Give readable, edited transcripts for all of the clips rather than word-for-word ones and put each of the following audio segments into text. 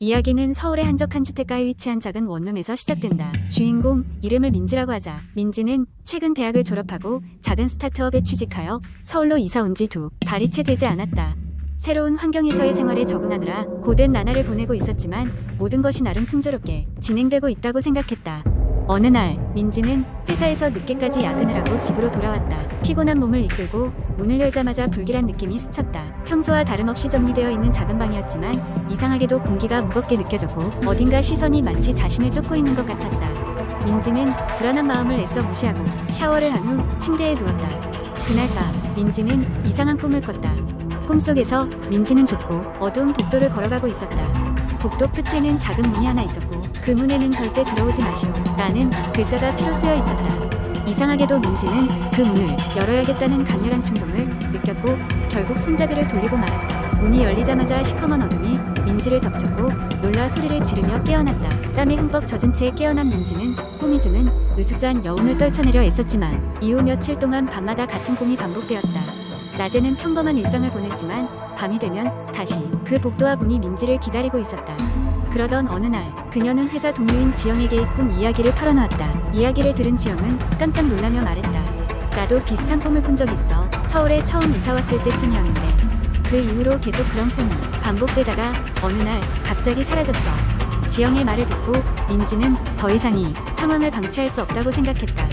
이야기는 서울의 한적한 주택가에 위치한 작은 원룸에서 시작된다. 주인공, 이름을 민지라고 하자. 민지는 최근 대학을 졸업하고 작은 스타트업에 취직하여 서울로 이사 온 지 2달이 채 되지 않았다. 새로운 환경에서의 생활에 적응하느라 고된 나날을 보내고 있었지만 모든 것이 나름 순조롭게 진행되고 있다고 생각했다. 어느 날 민지는 회사에서 늦게까지 야근을 하고 집으로 돌아왔다. 피곤한 몸을 이끌고 문을 열자마자 불길한 느낌이 스쳤다. 평소와 다름없이 정리되어 있는 작은 방이었지만 이상하게도 공기가 무겁게 느껴졌고 어딘가 시선이 마치 자신을 쫓고 있는 것 같았다. 민지는 불안한 마음을 애써 무시하고 샤워를 한 후 침대에 누웠다. 그날 밤 민지는 이상한 꿈을 꿨다. 꿈속에서 민지는 좁고 어두운 복도를 걸어가고 있었다. 복도 끝에는 작은 문이 하나 있었고 그 문에는 절대 들어오지 마시오 라는 글자가 피로 쓰여 있었다. 이상하게도 민지는 그 문을 열어야겠다는 강렬한 충동을 느꼈고 결국 손잡이를 돌리고 말았다. 문이 열리자마자 시커먼 어둠이 민지를 덮쳤고 놀라 소리를 지르며 깨어났다. 땀에 흠뻑 젖은 채 깨어난 민지는 꿈이 주는 으스스한 여운을 떨쳐내려 애썼지만 이후 며칠 동안 밤마다 같은 꿈이 반복되었다. 낮에는 평범한 일상을 보냈지만 밤이 되면 다시 그 복도와 문이 민지를 기다리고 있었다. 그러던 어느 날 그녀는 회사 동료인 지영에게 꿈 이야기를 털어놓았다. 이야기를 들은 지영은 깜짝 놀라며 말했다. 나도 비슷한 꿈을 꾼 적 있어. 서울에 처음 이사 왔을 때쯤이었는데 그 이후로 계속 그런 꿈이 반복되다가 어느 날 갑자기 사라졌어. 지영의 말을 듣고 민지는 더 이상 이 상황을 방치할 수 없다고 생각했다.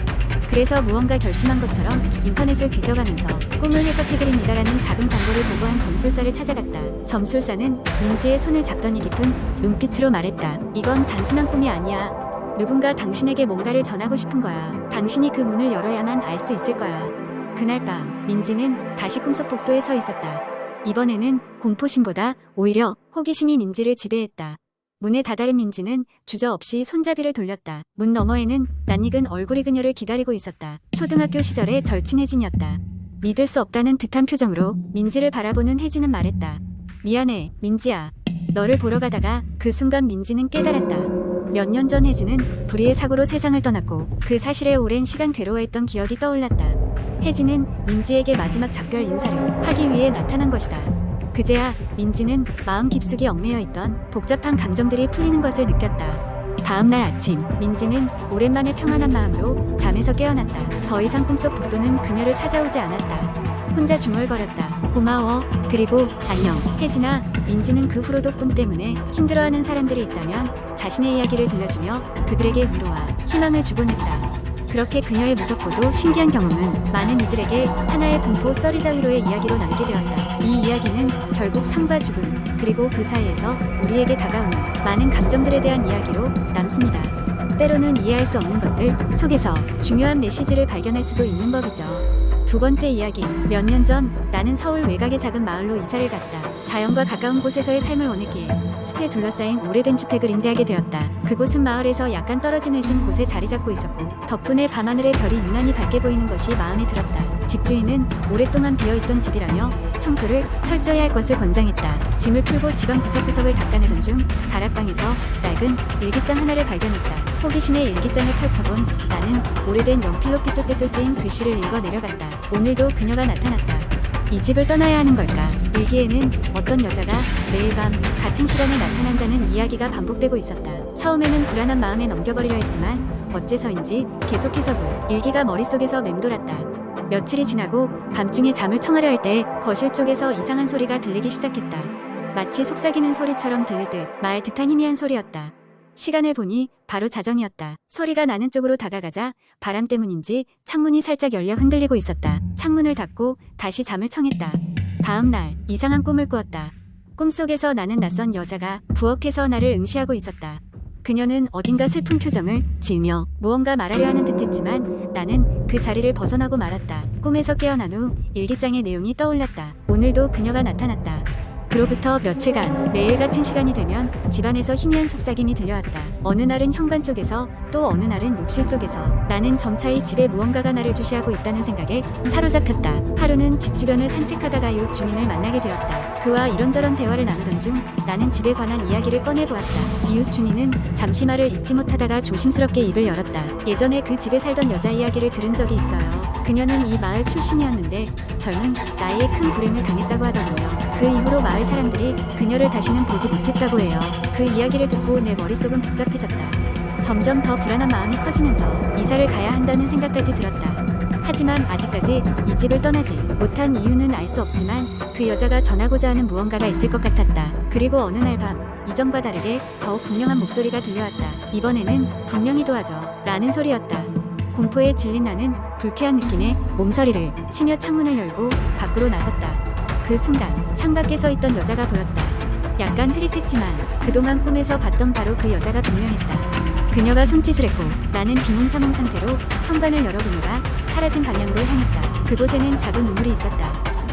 그래서 무언가 결심한 것처럼 인터넷을 뒤져가면서 꿈을 해석해드립니다라는 작은 광고를 보고한 점술사를 찾아갔다. 점술사는 민지의 손을 잡더니 깊은 눈빛으로 말했다. 이건 단순한 꿈이 아니야. 누군가 당신에게 뭔가를 전하고 싶은 거야. 당신이 그 문을 열어야만 알 수 있을 거야. 그날 밤 민지는 다시 꿈속 복도에 서 있었다. 이번에는 공포심보다 오히려 호기심이 민지를 지배했다. 문에 다다른 민지는 주저없이 손잡이를 돌렸다. 문 너머에는 낯익은 얼굴이 그녀를 기다리고 있었다. 초등학교 시절의 절친 혜진이었다. 믿을 수 없다는 듯한 표정으로 민지를 바라보는 혜진은 말했다. 미안해, 민지야. 너를 보러 가다가 그 순간 민지는 깨달았다. 몇 년 전 혜진은 불의의 사고로 세상을 떠났고 그 사실에 오랜 시간 괴로워했던 기억이 떠올랐다. 혜진은 민지에게 마지막 작별 인사를 하기 위해 나타난 것이다. 그제야 민지는 마음 깊숙이 얽매여 있던 복잡한 감정들이 풀리는 것을 느꼈다. 다음 날 아침 민지는 오랜만에 평안한 마음으로 잠에서 깨어났다. 더 이상 꿈속 복도는 그녀를 찾아오지 않았다. 혼자 중얼거렸다. 고마워. 그리고 안녕. 혜진아. 민지는 그 후로도 꿈 때문에 힘들어하는 사람들이 있다면 자신의 이야기를 들려주며 그들에게 위로와 희망을 주곤 했다. 그렇게 그녀의 무섭고도 신기한 경험은 많은 이들에게 하나의 공포 썰이자위로의 이야기로 남게 되었다. 이 이야기는 결국 삶과 죽음 그리고 그 사이에서 우리에게 다가오는 많은 감정들에 대한 이야기로 남습니다. 때로는 이해할 수 없는 것들 속에서 중요한 메시지를 발견할 수도 있는 법이죠. 두 번째 이야기. 몇 년 전 나는 서울 외곽의 작은 마을로 이사를 갔다. 자연과 가까운 곳에서의 삶을 원했기에 숲에 둘러싸인 오래된 주택을 임대하게 되었다. 그곳은 마을에서 약간 떨어진 외진 곳에 자리 잡고 있었고 덕분에 밤하늘의 별이 유난히 밝게 보이는 것이 마음에 들었다. 집주인은 오랫동안 비어있던 집이라며 청소를 철저히 할 것을 권장했다. 짐을 풀고 집안 구석구석을 닦아내던 중 다락방에서 낡은 일기장 하나를 발견했다. 호기심에 일기장을 펼쳐본 나는 오래된 연필로 삐뚤빼뚤 쓰인 글씨를 읽어 내려갔다. 오늘도 그녀가 나타났다. 이 집을 떠나야 하는 걸까? 일기에는 어떤 여자가 매일 밤 같은 시간에 나타난다는 이야기가 반복되고 있었다. 처음에는 불안한 마음에 넘겨버리려 했지만 어째서인지 계속해서 그 일기가 머릿속에서 맴돌았다. 며칠이 지나고 밤중에 잠을 청하려 할 때 거실 쪽에서 이상한 소리가 들리기 시작했다. 마치 속삭이는 소리처럼 들릴 듯 말 듯한 희미한 소리였다. 시간을 보니 바로 자정이었다. 소리가 나는 쪽으로 다가가자 바람 때문인지 창문이 살짝 열려 흔들리고 있었다. 창문을 닫고 다시 잠을 청했다. 다음 날 이상한 꿈을 꾸었다. 꿈속에서 나는 낯선 여자가 부엌에서 나를 응시하고 있었다. 그녀는 어딘가 슬픈 표정을 지으며 무언가 말하려 하는 듯했지만 나는 그 자리를 벗어나고 말았다. 꿈에서 깨어난 후 일기장의 내용이 떠올랐다. 오늘도 그녀가 나타났다. 그로부터 며칠간 매일 같은 시간이 되면 집안에서 희미한 속삭임이 들려왔다. 어느 날은 현관 쪽에서 또 어느 날은 욕실 쪽에서 나는 점차히 집에 무언가가 나를 주시하고 있다는 생각에 사로잡혔다. 하루는 집 주변을 산책하다가 이웃 주민을 만나게 되었다. 그와 이런저런 대화를 나누던 중 나는 집에 관한 이야기를 꺼내보았다. 이웃 주민은 잠시 말을 잇지 못하다가 조심스럽게 입을 열었다. 예전에 그 집에 살던 여자 이야기를 들은 적이 있어요. 그녀는 이 마을 출신이었는데 젊은 나이에 큰 불행을 당했다고 하더군요. 그 이후로 마을 사람들이 그녀를 다시는 보지 못했다고 해요. 그 이야기를 듣고 내 머릿속은 복잡해졌다. 점점 더 불안한 마음이 커지면서 이사를 가야 한다는 생각까지 들었다. 하지만 아직까지 이 집을 떠나지 못한 이유는 알 수 없지만 그 여자가 전하고자 하는 무언가가 있을 것 같았다. 그리고 어느 날 밤 이전과 다르게 더욱 분명한 목소리가 들려왔다. 이번에는 분명히 도와줘 라는 소리였다. 공포에 질린 나는 불쾌한 느낌에 몸서리를 치며 창문을 열고 밖으로 나섰다. 그 순간 창밖에 서 있던 여자가 보였다. 약간 흐릿했지만 그동안 꿈에서 봤던 바로 그 여자가 분명했다. 그녀가 손짓을 했고 나는 비몽사몽 상태로 현관을 열어 그녀가 사라진 방향으로 향했다. 그곳에는 작은 우물이 있었다.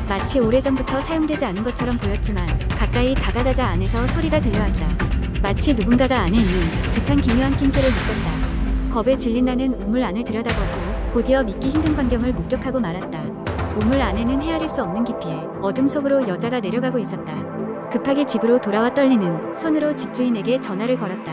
마치 오래전부터 사용되지 않은 것처럼 보였지만 가까이 다가가자 안에서 소리가 들려왔다. 마치 누군가가 안에 있는 듯한 기묘한 낌새를 느꼈다. 겁에 질린 나는 우물 안을 들여다보았고 곧이어 믿기 힘든 광경을 목격하고 말았다. 우물 안에는 헤아릴 수 없는 깊이에 어둠 속으로 여자가 내려가고 있었다. 급하게 집으로 돌아와 떨리는 손으로 집주인에게 전화를 걸었다.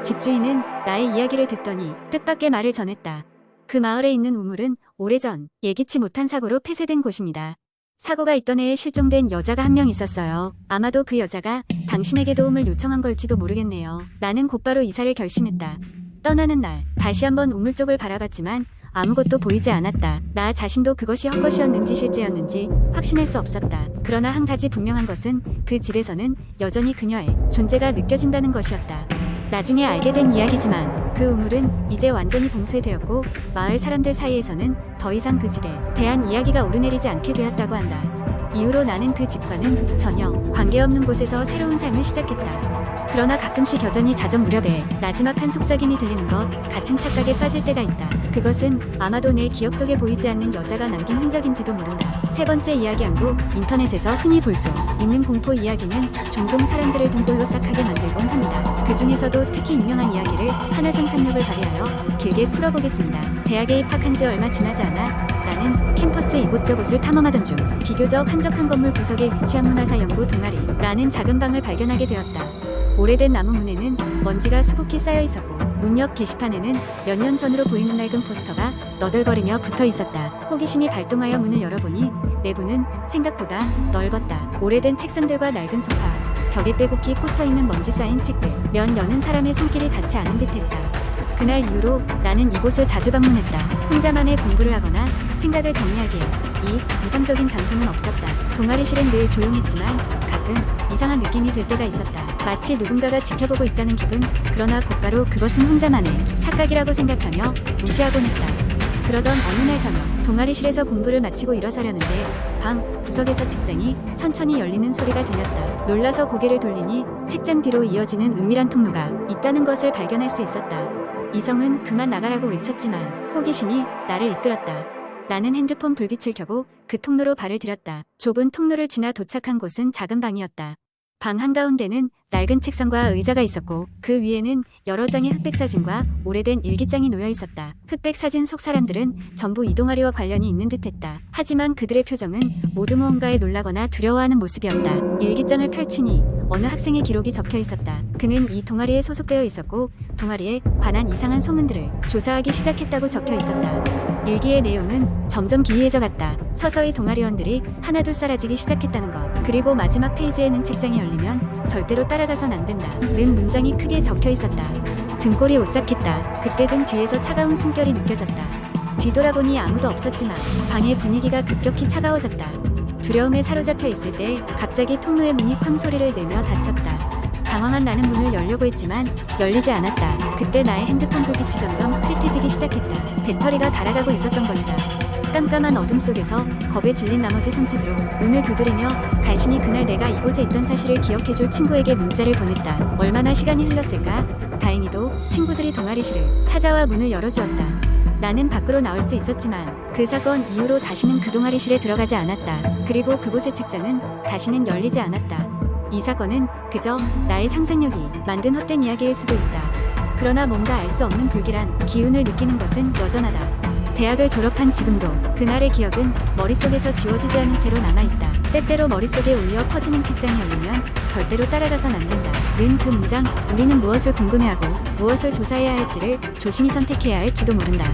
집주인은 나의 이야기를 듣더니 뜻밖의 말을 전했다. 그 마을에 있는 우물은 오래전 예기치 못한 사고로 폐쇄된 곳입니다. 사고가 있던 해에 실종된 여자가 한 명 있었어요. 아마도 그 여자가 당신에게 도움을 요청한 걸지도 모르겠네요. 나는 곧바로 이사를 결심했다. 떠나는 날 다시 한번 우물 쪽을 바라봤지만 아무것도 보이지 않았다. 나 자신도 그것이 헛것이었는지 실제였는지 확신할 수 없었다. 그러나 한 가지 분명한 것은 그 집에서는 여전히 그녀의 존재가 느껴진다는 것이었다. 나중에 알게 된 이야기지만 그 우물은 이제 완전히 봉쇄되었고 마을 사람들 사이에서는 더 이상 그 집에 대한 이야기가 오르내리지 않게 되었다고 한다. 이후로 나는 그 집과는 전혀 관계없는 곳에서 새로운 삶을 시작했다. 그러나 가끔씩 여전히 자정 무렵에 나지막한 속삭임이 들리는 것 같은 착각에 빠질 때가 있다. 그것은 아마도 내 기억 속에 보이지 않는 여자가 남긴 흔적인지도 모른다. 세 번째 이야기 한국 인터넷에서 흔히 볼 수 있는 공포 이야기는 종종 사람들을 등골로 싹하게 만들곤 합니다. 그 중에서도 특히 유명한 이야기를 하나 상상력을 발휘하여 길게 풀어보겠습니다. 대학에 입학한 지 얼마 지나지 않아 나는 캠퍼스 이곳저곳을 탐험하던 중 비교적 한적한 건물 구석에 위치한 문화사연구 동아리라는 작은 방을 발견하게 되었다. 오래된 나무 문에는 먼지가 수북히 쌓여 있었고 문 옆 게시판에는 몇 년 전으로 보이는 낡은 포스터가 너덜거리며 붙어 있었다. 호기심이 발동하여 문을 열어보니 내부는 생각보다 넓었다. 오래된 책상들과 낡은 소파, 벽에 빼곡히 꽂혀있는 먼지 쌓인 책들, 면 여는 사람의 손길이 닿지 않은 듯했다. 그날 이후로 나는 이곳을 자주 방문했다. 혼자만의 공부를 하거나 생각을 정리하기에 이 이상적인 장소는 없었다. 동아리실은 늘 조용했지만 가끔 이상한 느낌이 들 때가 있었다. 마치 누군가가 지켜보고 있다는 기분. 그러나 곧바로 그것은 혼자만의 착각이라고 생각하며 무시하곤 했다. 그러던 어느 날 저녁 동아리실에서 공부를 마치고 일어서려는데 방 구석에서 책장이 천천히 열리는 소리가 들렸다. 놀라서 고개를 돌리니 책장 뒤로 이어지는 은밀한 통로가 있다는 것을 발견할 수 있었다. 이성은 그만 나가라고 외쳤지만 호기심이 나를 이끌었다. 나는 핸드폰 불빛을 켜고 그 통로로 발을 들였다. 좁은 통로를 지나 도착한 곳은 작은 방이었다. 방 한가운데는 낡은 책상과 의자가 있었고 그 위에는 여러 장의 흑백 사진과 오래된 일기장이 놓여 있었다. 흑백 사진 속 사람들은 전부 이 동아리와 관련이 있는 듯했다. 하지만 그들의 표정은 모두 무언가에 놀라거나 두려워하는 모습이었다. 일기장을 펼치니 어느 학생의 기록이 적혀 있었다. 그는 이 동아리에 소속되어 있었고 동아리에 관한 이상한 소문들을 조사하기 시작했다고 적혀 있었다. 일기의 내용은 점점 기이해져 갔다. 서서히 동아리원들이 하나둘 사라지기 시작했다는 것. 그리고 마지막 페이지에는 책장이 열리면 절대로 따라가선 안 된다 는 문장이 크게 적혀 있었다. 등골이 오싹했다. 그때 등 뒤에서 차가운 숨결이 느껴졌다. 뒤돌아보니 아무도 없었지만 방의 분위기가 급격히 차가워졌다. 두려움에 사로잡혀 있을 때 갑자기 통로의 문이 쾅 소리를 내며 닫혔다. 당황한 나는 문을 열려고 했지만 열리지 않았다. 그때 나의 핸드폰 불빛이 점점 흐릿해지기 시작했다. 배터리가 닳아가고 있었던 것이다. 깜깜한 어둠 속에서 겁에 질린 나머지 손짓으로 문을 두드리며 간신히 그날 내가 이곳에 있던 사실을 기억해줄 친구에게 문자를 보냈다. 얼마나 시간이 흘렀을까? 다행히도 친구들이 동아리실을 찾아와 문을 열어주었다. 나는 밖으로 나올 수 있었지만 그 사건 이후로 다시는 그 동아리실에 들어가지 않았다. 그리고 그곳의 책장은 다시는 열리지 않았다. 이 사건은 그저 나의 상상력이 만든 헛된 이야기일 수도 있다. 그러나 뭔가 알 수 없는 불길한 기운을 느끼는 것은 여전하다. 대학을 졸업한 지금도 그날의 기억은 머릿속에서 지워지지 않은 채로 남아있다. 때때로 머릿속에 울려 퍼지는 책장이 열리면 절대로 따라가선 안 된다 는 그 문장. 우리는 무엇을 궁금해하고 무엇을 조사해야 할지를 조심히 선택해야 할지도 모른다.